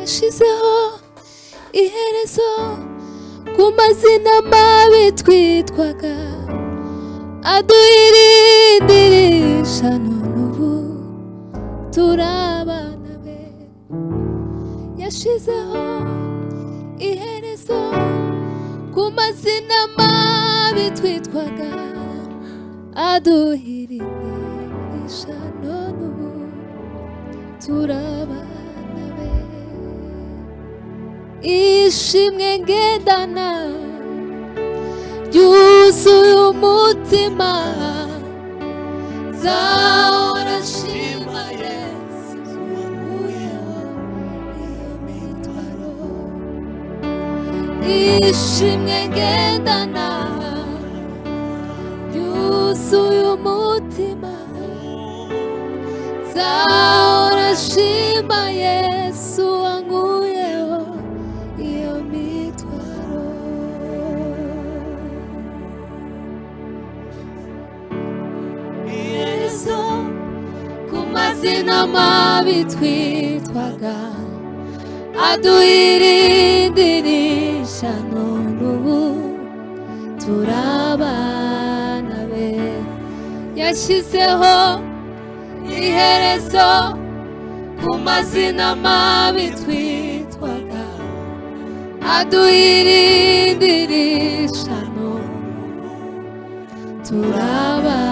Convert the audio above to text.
yashizeho iherezo ku mazina mabi twitwaga, aduhirindirisha none ubu turabana be. Yashizeho iherezo ku mazina mabi twitwaga, aduhirindirisha none ubu turabana be. Ishimwe ngendana ryuzuye umutima, zahora nshima Yesu wankuyeho iyo mitwaro. Ishimwe ngendana ryuzuye umutima, zahora nshima Yesu wankuyeho iyo mitwaro. Iherezo ku mazina mabi twitwaga, aduhirindirisha none ubu turabana be. Yashyizeho iherezo ku mazina mabi twitwaga, aduhirindirisha none turabana